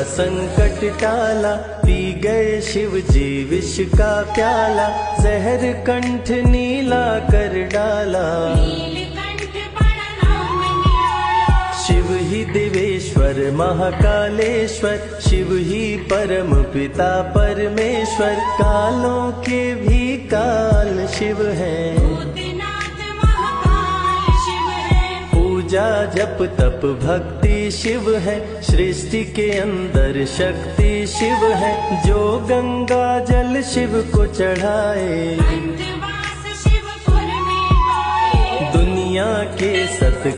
संकट टाला, पी गए शिव जी विष का प्याला, जहर कंठ नीला कर डाला। शिव ही देवेश्वर महाकालेश्वर, शिव ही परम पिता परमेश्वर, कालों के भी काल शिव है। पूजा जप तप भक्ति शिव है, सृष्टि के अंदर शक्ति शिव है। जो गंगा जल शिव को चढ़ाए, दुनिया के सत